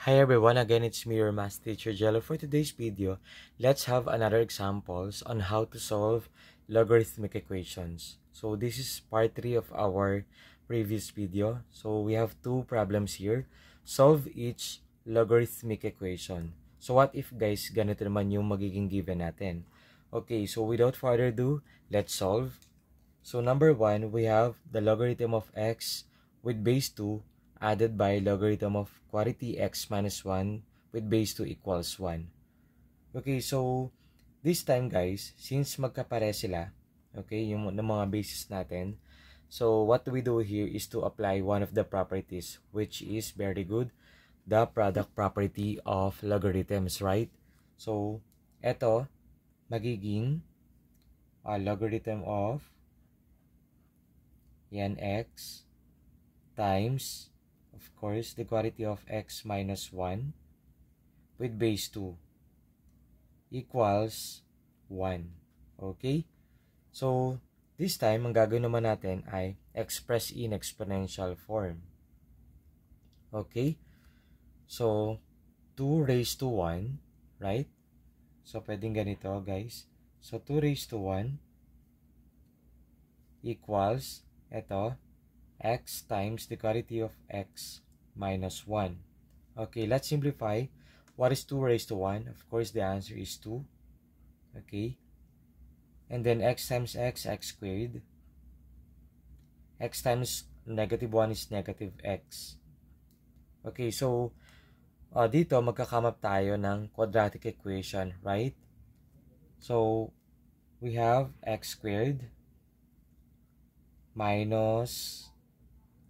Hi everyone, again it's me, your math teacher Jello. For today's video, let's have another examples on how to solve logarithmic equations. So this is part 3 of our previous video. So we have two problems here. Solve each logarithmic equation. So what if guys, ganito naman yung magiging given natin. Okay, so without further ado, let's solve. So number 1, we have the logarithm of x with base 2 added by logarithm of quantity x minus 1 with base 2 equals 1. Okay, so this time guys, since magkapare sila, okay, yung mga bases natin, so what we do here is to apply one of the properties, which is very good, the product property of logarithms, right? So, eto, magiging logarithm of yan x times, of course, the quantity of x minus 1 with base 2 equals 1. Okay? So, this time, ang gagawin naman natin ay express in exponential form. Okay? So, 2 raised to 1, right? So, pwedeng ganito, guys. So, 2 raised to 1 equals, eto, x times the quantity of x minus 1. Okay, let's simplify. What is 2 raised to 1? Of course, the answer is 2. Okay. And then x times x squared. X times negative 1 is negative x. Okay, so dito magka-come up tayo ng quadratic equation, right? So, we have x squared minus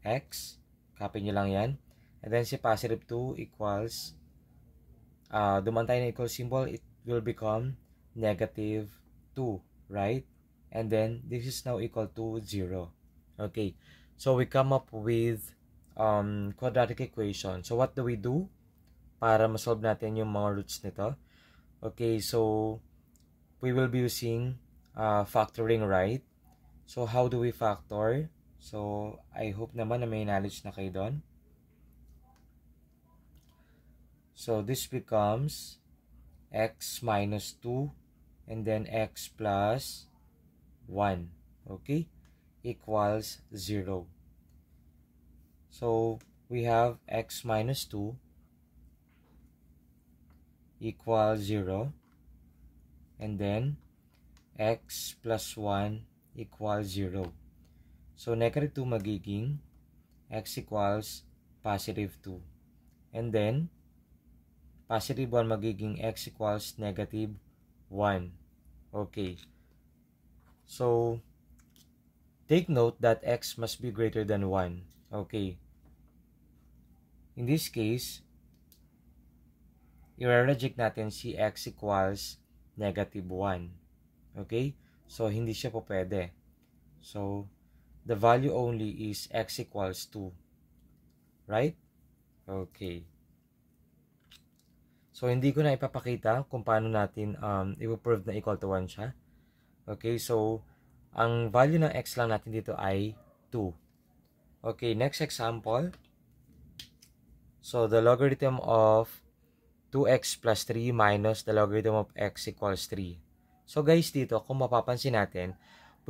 x. Copy nyo lang yan. And then si positive 2 equals, duman tayo na equal symbol, it will become negative 2, right? And then this is now equal to 0. Okay, so we come up with quadratic equation. So what do we do para masolve natin yung mga roots nito? Okay, so we will be using factoring, right? So how do we factor? So I hope naman na may knowledge na kayo doon. So this becomes x minus 2 and then x plus 1, okay, equals 0. So we have x minus 2 equals 0 and then x plus 1 equals 0. So negative 2 magiging x equals positive 2 and then positive 1 magiging x equals negative 1. Okay. So, take note that x must be greater than 1. Okay. In this case, i-reject natin si x equals negative 1. Okay? So, hindi siya po pwede. So, the value only is x equals 2. Right? Okay. So, hindi ko na ipapakita kung paano natin i-prove na equal to 1 siya. Okay, so, ang value ng x lang natin dito ay 2. Okay, next example. So, the logarithm of 2x plus 3 minus the logarithm of x equals 3. So, guys, dito, kung mapapansin natin,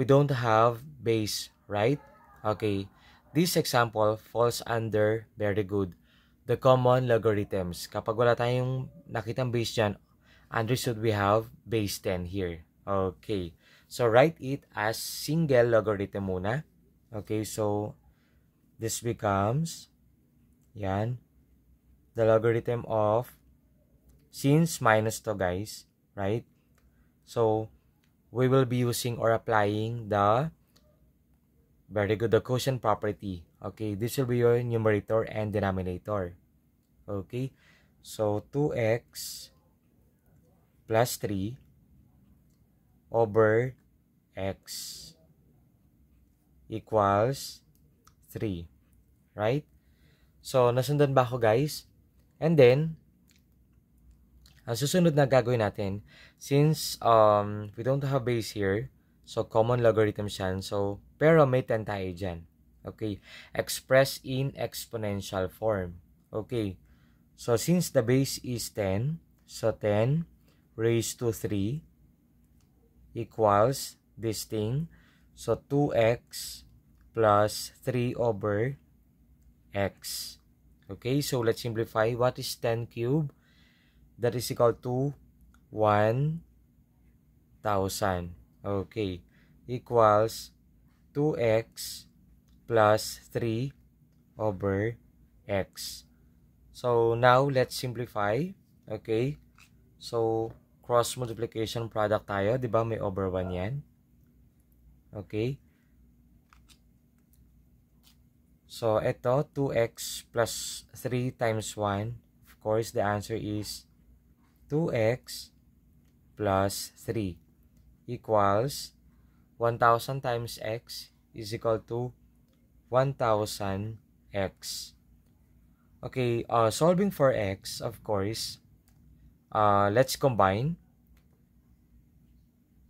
we don't have base, right? Okay, this example falls under, very good, the common logarithms. Kapag wala tayong nakitang base dyan, understood we have base 10 here. Okay, so write it as single logarithm muna. Okay, so this becomes, yan, the logarithm of, since minus to guys, right? So, we will be using or applying the, very good, the quotient property. Okay, this will be your numerator and denominator. Okay, so 2x plus 3 over x equals 3, right? So, nasundan ba ako guys? And then, ang susunod na gagawin natin, since we don't have base here, so common logarithm siya, so, pero may 10 tayo dyan. Okay, express in exponential form. Okay, So since the base is 10, so 10 raised to 3 equals this thing. So 2x plus 3 over x. Okay, so let's simplify. What is 10 cube? That is equal to 1,000. Okay, equals 2x plus 3 over x. So now let's simplify. Okay, so cross multiplication product tayo, di ba? May over 1 yan. Okay, so ito 2x plus 3 times 1. Of course, the answer is 2x plus 3 equals 1,000 times x is equal to 1,000x. Okay, solving for x, of course, let's combine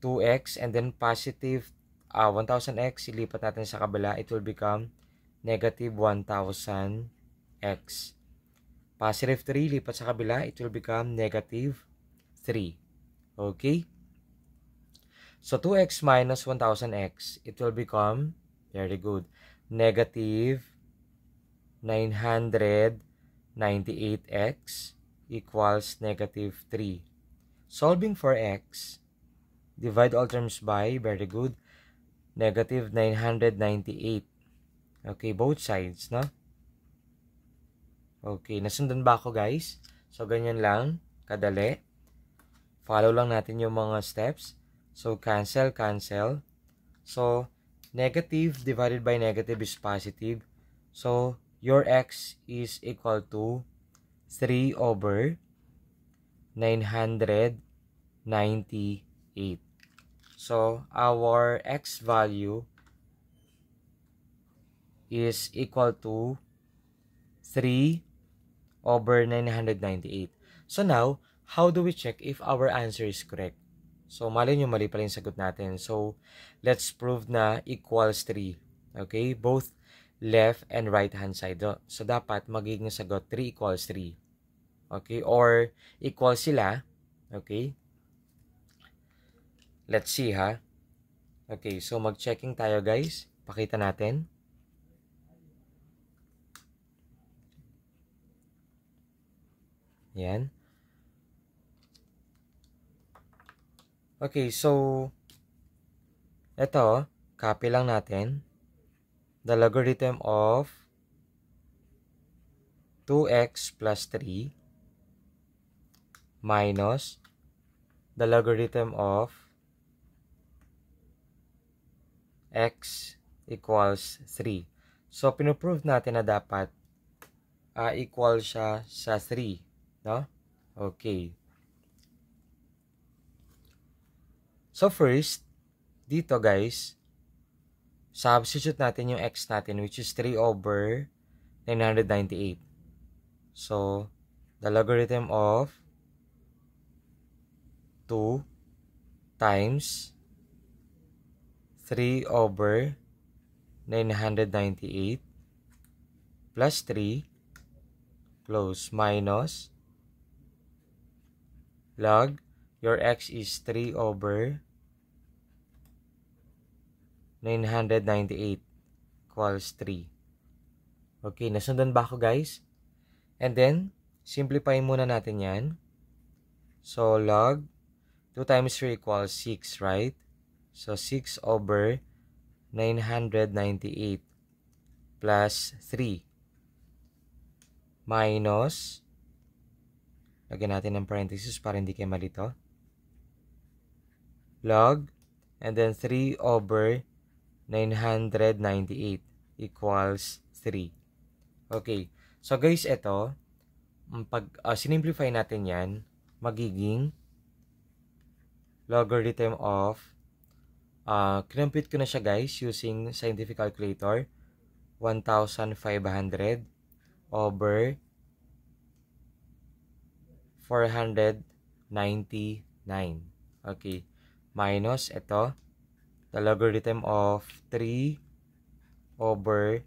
2x and then positive 1,000x, ilipat natin sa kabila, it will become negative 1,000x. Positive 3, lipat sa kabila, it will become negative 3. Okay? So 2x minus 1,000x, it will become, very good, negative 998x equals negative 3. Solving for x, divide all terms by, very good, negative 998. Okay, both sides, no? Okay, nasundan ba ako, guys? So, ganyan lang, kadali. Follow lang natin yung mga steps. So, cancel, cancel. So, negative divided by negative is positive. So, your x is equal to 3 over 998. So, our x value is equal to 3 over 998. So now, how do we check if our answer is correct? So, mali nyo, mali pala yung sagot natin. So, let's prove na equals 3. Okay? Both left and right hand side. So, dapat magiging sagot 3 equals 3. Okay? Or, equal sila. Okay? Let's see, ha? Okay, so mag-checking tayo, guys. Pakita natin. Yan. Okay, so ito, copy lang natin. The logarithm of 2x plus 3 minus the logarithm of x equals 3. So, pinuprove natin na dapat equal siya sa 3. No? Okay. So, first, dito guys, substitute natin yung x natin, which is 3 over 998. So, the logarithm of 2 times 3 over 998 plus 3 close minus log, your x is 3 over 998 equals 3. Okay, nasundan ba ako, guys? And then, simplify muna natin yan. So, log 2 times 3 equals 6, right? So, 6 over 998 plus 3 minus, lagyan natin ng parenthesis para hindi kayo malito, log, and then 3 over 998 equals 3. Okay. So, guys, ito, pag sinimplify natin yan, magiging logarithm of, kinompute ko na siya, guys, using scientific calculator, 1,500 over 499. Okay. Minus, ito, the logarithm of 3 over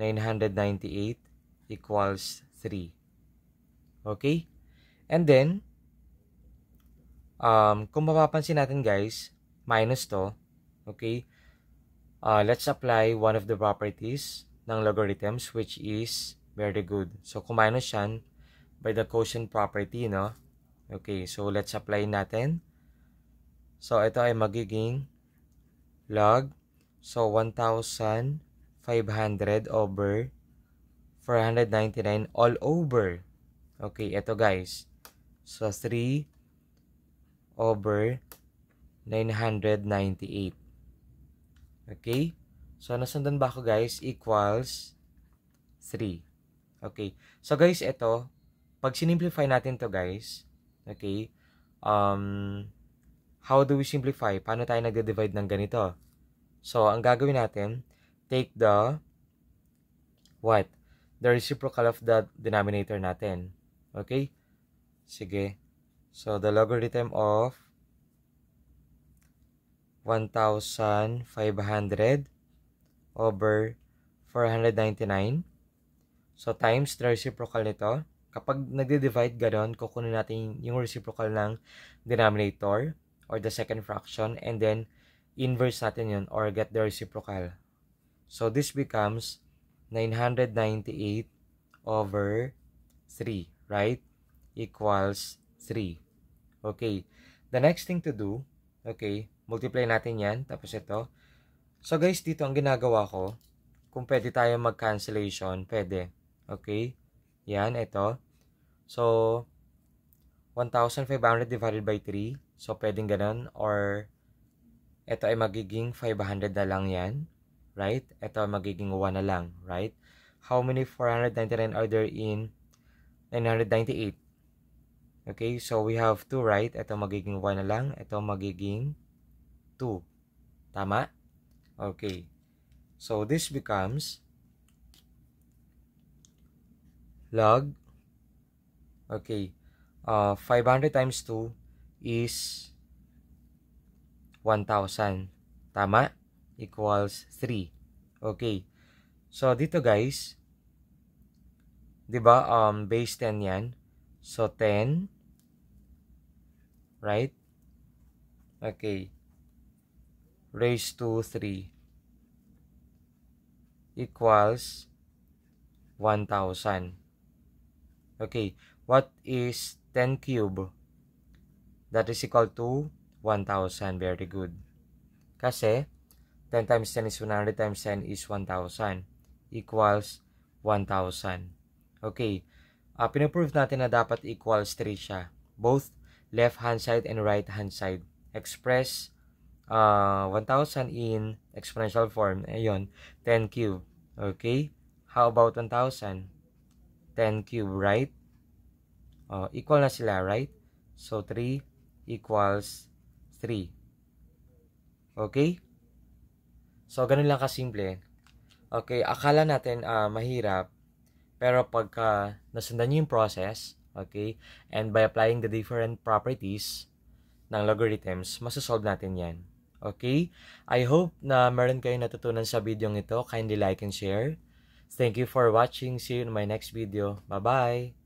998 equals 3. Okay? And then, kung mapapansin natin guys, minus to, okay? Let's apply one of the properties ng logarithms, which is very good. So, kung minus yan, by the quotient property, no? Okay, so let's apply natin. So, ito ay magiging log. So, 1,500 over 499 all over. Okay, ito guys. So, 3 over 998. Okay? So, nasundan ba ako guys? Equals 3. Okay. So, guys, ito, pag sinimplify natin to guys, okay, how do we simplify? Paano tayo nagde-divide ng ganito? So, ang gagawin natin, take the, what? The reciprocal of the denominator natin. Okay? Sige. So, the logarithm of 1,500 over 499. So, times the reciprocal nito. Kapag nagde-divide ganon, kukunin natin yung reciprocal ng denominator or the second fraction and then inverse natin yun or get the reciprocal. So, this becomes 998 over 3, right? Equals 3. Okay. The next thing to do, okay, multiply natin yan, tapos ito. So guys, dito ang ginagawa ko, kung pwede tayo mag-cancellation, pwede. Okay? Yan, ito. So, 1,500 divided by 3. So, pwedeng ganun. Or, ito ay magiging 500 na lang yan. Right? Ito ay magiging 1 na lang. Right? How many 499 are there in 998? Okay? So, we have 2, right? Ito magiging 1 na lang. Ito magiging 2. Tama? Okay. So, this becomes log, okay, 500 times 2 is 1,000. Tama? Equals 3. Okay. So, dito guys, di ba, base 10 yan. So, 10, right? Okay. Raised to 3 equals 1,000. Okay, what is 10 cube? That is equal to 1,000. Very good. Kasi, 10 times 10 is 100 times 10 is 1,000. Equals 1,000. Okay, pinaprove natin na dapat equals 3 siya. Both left hand side and right hand side. Express 1,000 in exponential form. Ayun, 10 cube. Okay, how about 1,000? 10 cube, right? Equal na sila, right? So, 3 equals 3. Okay? So, ganun lang kasimple. Okay, akala natin mahirap, pero pagka nasundan nyo yung process, okay, and by applying the different properties ng logarithms, masasolve natin yan. Okay? I hope na meron kayong natutunan sa video ito. Kindly like and share. Thank you for watching. See you in my next video. Bye-bye!